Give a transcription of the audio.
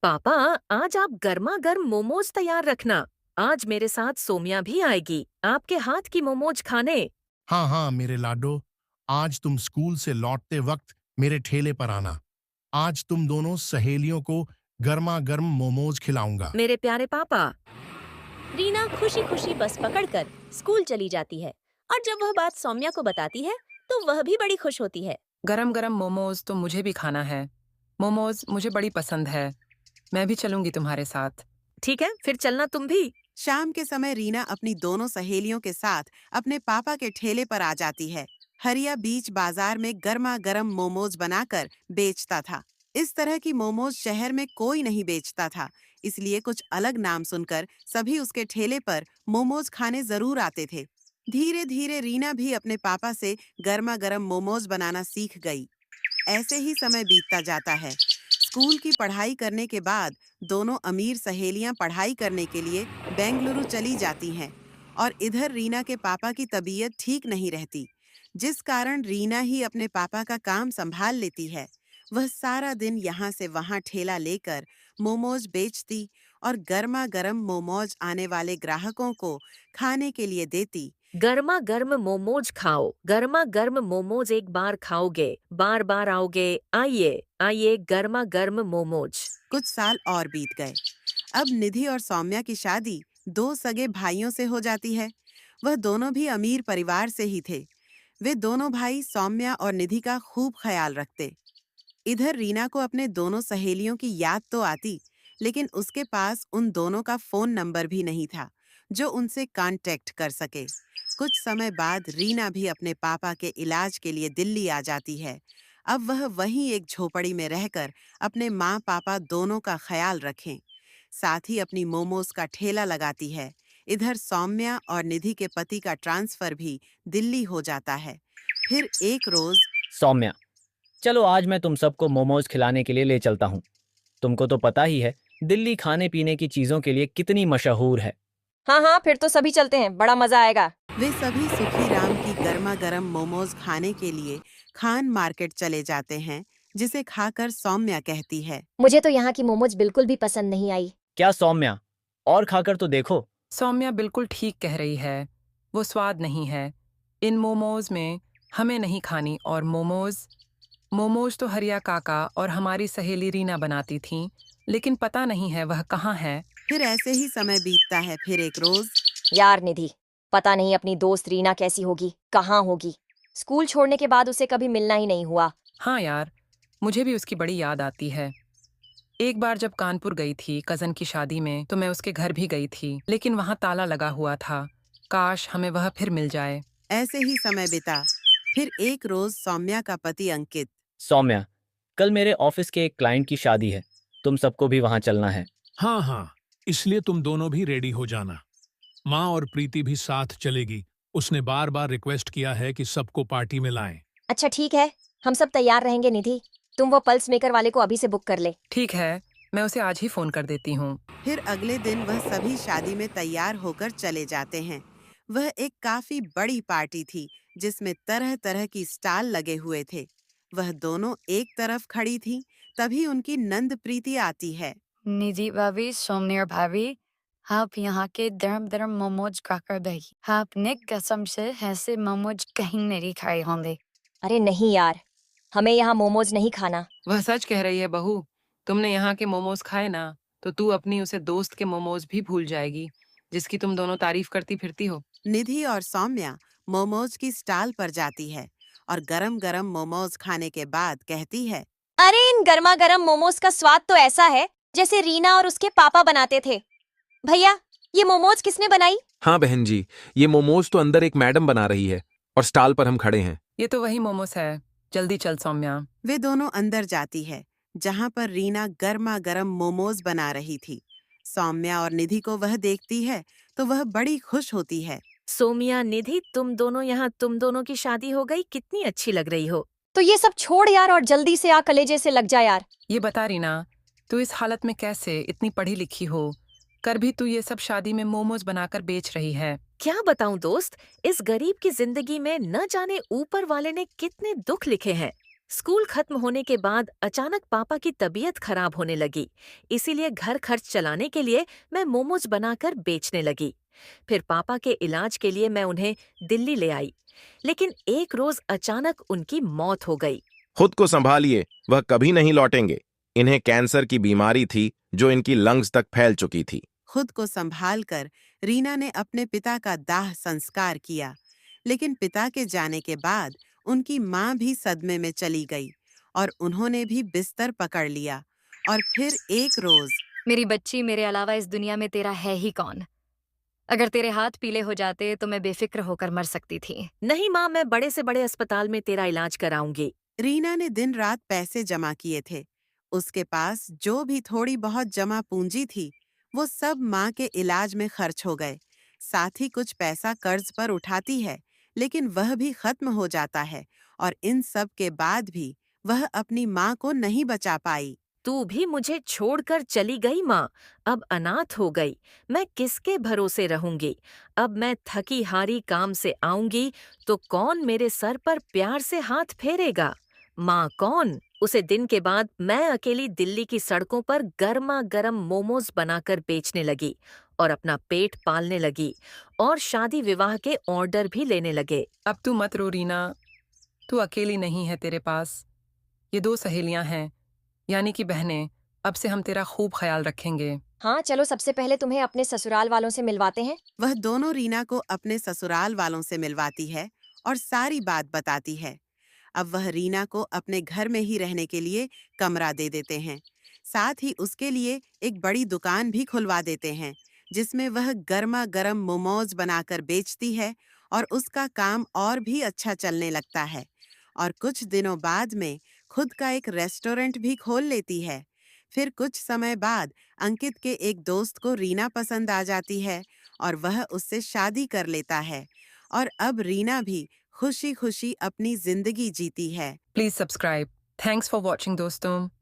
पापा, आज आप गर्मा गर्म मोमोज तैयार रखना। आज मेरे साथ सोमिया भी आएगी आपके हाथ की मोमोज खाने। हाँ हाँ मेरे लाडो, आज तुम स्कूल से लौटते वक्त मेरे ठेले पर आना। आज तुम दोनों सहेलियों को गर्मा गर्म मोमोज खिलाऊंगा। मेरे प्यारे पापा। रीना खुशी खुशी बस पकड़कर स्कूल चली जाती है और जब वह बात सौम्या को बताती है तो वह भी बड़ी खुश होती है। गरम गरम मोमोज तो मुझे भी खाना है। मोमोज मुझे बड़ी पसंद है। मैं भी चलूंगी तुम्हारे साथ। ठीक है, फिर चलना तुम भी। शाम के समय रीना अपनी दोनों सहेलियों के साथ अपने पापा के ठेले पर आ जाती है। हरिया बीच बाजार में गर्मा गर्म मोमोज बनाकर बेचता था। इस तरह की मोमोज शहर में कोई नहीं बेचता था, इसलिए कुछ अलग नाम सुनकर सभी उसके ठेले पर मोमोज खाने जरूर आते थे। धीरे धीरे रीना भी अपने पापा से गर्मा गर्म मोमोज बनाना सीख गई। ऐसे ही समय बीतता जाता है। स्कूल की पढ़ाई करने के बाद दोनों अमीर सहेलियां पढ़ाई करने के लिए बेंगलुरु चली जाती हैं और इधर रीना के पापा की तबीयत ठीक नहीं रहती, जिस कारण रीना ही अपने पापा का काम संभाल लेती है। वह सारा दिन यहाँ से वहाँ ठेला लेकर मोमोज बेचती और गर्मा गर्म मोमोज आने वाले ग्राहकों को खाने के लिए देती। गर्मा गर्म मोमोज खाओ, गर्मा गर्म मोमोज एक बार खाओगे बार बार आओगे। आइए आइए, गर्मा गर्म मोमोज। कुछ साल और बीत गए। अब निधि और सौम्या की शादी दो सगे भाइयों से हो जाती है। वह दोनों भी अमीर परिवार से ही थे। वे दोनों भाई सौम्या और निधि का खूब ख्याल रखते। इधर रीना को अपने दोनों सहेलियों की याद तो आती, लेकिन उसके पास उन दोनों का फोन नंबर भी नहीं था जो उनसे कांटेक्ट कर सके। कुछ समय बाद रीना भी अपने पापा के इलाज के लिए दिल्ली आ जाती है। अब वह वहीं एक झोपड़ी में रहकर अपने माँ पापा दोनों का ख्याल रखें, साथ ही अपनी मोमोज का ठेला लगाती है। इधर सौम्या और निधि के पति का ट्रांसफर भी दिल्ली हो जाता है। फिर एक रोज सौम्या, चलो आज मैं तुम सबको मोमोज खिलाने के लिए ले चलता हूँ। तुमको तो पता ही है दिल्ली खाने पीने की चीजों के लिए कितनी मशहूर है। हाँ हाँ, फिर तो सभी चलते हैं, बड़ा मजा आएगा। वे सभी सुखी राम की गर्मा गर्म मोमोज खाने के लिए खान मार्केट चले जाते हैं, जिसे खाकर सौम्या कहती है, मुझे तो यहाँ की मोमोज बिल्कुल भी पसंद नहीं आई। क्या सौम्या, और खाकर तो देखो। सौम्या बिल्कुल ठीक कह रही है। वो स्वाद नहीं है। इन मोमोज में हमें नहीं खानी। और मोमोज तो हरिया काका और हमारी सहेली रीना बनाती थीं, लेकिन पता नहीं है वह कहाँ है। फिर ऐसे ही समय बीतता है। फिर एक रोज यार निधि, पता नहीं अपनी दोस्त रीना कैसी होगी, कहाँ होगी। स्कूल छोड़ने के बाद उसे कभी मिलना ही नहीं हुआ। हाँ यार, मुझे भी उसकी बड़ी याद आती है। एक बार जब कानपुर गई थी कजन की शादी में, तो मैं उसके घर भी गई थी, लेकिन वहाँ ताला लगा हुआ था। काश हमें वह फिर मिल जाए। ऐसे ही समय बीता। फिर एक रोज सौम्या का पति अंकित, सौम्या, कल मेरे ऑफिस के एक क्लाइंट की शादी है, तुम सबको भी वहां चलना है। हाँ हाँ, इसलिए तुम दोनों भी रेडी हो जाना। माँ और प्रीति भी साथ चलेगी। उसने बार बार रिक्वेस्ट किया है कि सबको पार्टी में लाएं। अच्छा ठीक है, हम सब तैयार रहेंगे। निधि, तुम वो पल्स मेकर वाले को अभी से बुक कर ले। ठीक है, मैं उसे आज ही फोन कर देती हूँ। फिर अगले दिन वह सभी शादी में तैयार होकर चले जाते हैं। वह एक काफी बड़ी पार्टी थी, जिसमें तरह तरह की स्टॉल लगे हुए थे। वह दोनों एक तरफ खड़ी थी, तभी उनकी नंद प्रीति आती है। निधि भाभी, सौम्या भाभी, आप यहाँ के दरम दरम मोमोज खाकर देखिए। आपने कसम से ऐसे मोमोज कहीं नहीं खाए होंगे। अरे नहीं यार, हमें यहाँ मोमोज नहीं खाना। वह सच कह रही है बहू। तुमने यहाँ के मोमोज खाए ना, तो तू अपनी उसे दोस्त के मोमोज भी भूल जाएगी, जिसकी तुम दोनों तारीफ करती फिरती हो। निधि और सौम्या मोमोज की स्टॉल पर जाती है और गरम गरम मोमोज खाने के बाद कहती है, अरे इन गर्मा गर्म मोमोज का स्वाद तो ऐसा है जैसे रीना और उसके पापा बनाते थे। भैया, ये मोमोज किसने बनाई? हाँ बहन जी, ये मोमोज तो अंदर एक मैडम बना रही है और स्टॉल पर हम खड़े हैं। ये तो वही मोमोज है। जल्दी चल सौम्या। वे दोनों अंदर जाती है, जहाँ पर रीना गर्मा गर्म मोमोज बना रही थी। सौम्या और निधि को वह देखती है तो वह बड़ी खुश होती है। सोमिया, निधि, तुम दोनों यहाँ, तुम दोनों की शादी हो गई, कितनी अच्छी लग रही हो। तो ये सब छोड़ यार और जल्दी से आ कलेजे से लग जा यार। ये बता रीना, तू इस हालत में कैसे, इतनी पढ़ी लिखी हो कर भी तू ये सब शादी में मोमोज बनाकर बेच रही है। क्या बताऊं दोस्त, इस गरीब की जिंदगी में न जाने ऊपर वाले ने कितने दुख लिखे हैं। स्कूल खत्म होने के बाद अचानक पापा की तबीयत खराब होने लगी, इसीलिए घर खर्च चलाने के लिए मैं मोमोज बनाकर बेचने लगी। फिर पापा के इलाज के लिए मैं उन्हें दिल्ली ले आई, लेकिन एक रोज अचानक उनकी मौत हो गई। खुद को संभालिए, वह कभी नहीं लौटेंगे। इन्हें कैंसर की बीमारी थी जो इनकी लंग्स तक फैल चुकी थी। खुद को संभाल कर रीना ने अपने पिता का दाह संस्कार किया, लेकिन पिता के जाने के बाद उनकी माँ भी सदमे में चली गई और उन्होंने भी बिस्तर पकड़ लिया। और फिर एक रोज मेरी बच्ची, मेरे अलावा इस दुनिया में तेरा है ही कौन? अगर तेरे हाथ पीले हो जाते तो मैं बेफिक्र होकर मर सकती थी। नहीं माँ, मैं बड़े से बड़े अस्पताल में तेरा इलाज कराऊंगी। रीना ने दिन रात पैसे जमा किए थे। उसके पास जो भी थोड़ी बहुत जमा पूंजी थी, वो सब माँ के इलाज में खर्च हो गए। साथ ही कुछ पैसा कर्ज पर उठाती है, लेकिन वह भी खत्म हो जाता है और इन सब के बाद भी वह अपनी माँ को नहीं बचा पाई। तू भी मुझे छोड़कर चली गई माँ, अब अनाथ हो गई। मैं किसके भरोसे रहूंगी? अब मैं थकी हारी काम से आऊंगी तो कौन मेरे सर पर प्यार से हाथ फेरेगा? माँ कौन? उसे दिन के बाद मैं अकेली दिल्ली की सड़कों पर गर्मा गर्म मोमोज बनाकर बेचने लगी और अपना पेट पालने लगी और शादी विवाह के ऑर्डर भी लेने लगे। अब तू मत रो रीना, तू अकेली नहीं है, तेरे पास ये 2 सहेलियां हैं, यानी कि बहनें। अब से हम तेरा खूब ख्याल रखेंगे। हाँ चलो, सबसे पहले तुम्हें अपने ससुराल वालों से मिलवाते हैं। वह दोनों रीना को अपने ससुराल वालों से मिलवाती है और सारी बात बताती है। अब वह रीना को अपने घर में ही रहने के लिए कमरा दे देते हैं। साथ ही उसके लिए एक बड़ी दुकान भी खुलवा देते हैं, जिसमें वह गर्मा गर्म मोमोज बनाकर बेचती है और उसका काम और भी अच्छा चलने लगता है। और कुछ दिनों बाद में खुद का एक रेस्टोरेंट भी खोल लेती है। फिर कुछ समय बाद अंकित के एक दोस्त को रीना पसंद आ जाती है और वह उससे शादी कर लेता है। और अब रीना भी खुशी खुशी अपनी जिंदगी जीती है। Please subscribe. Thanks for watching दोस्तों।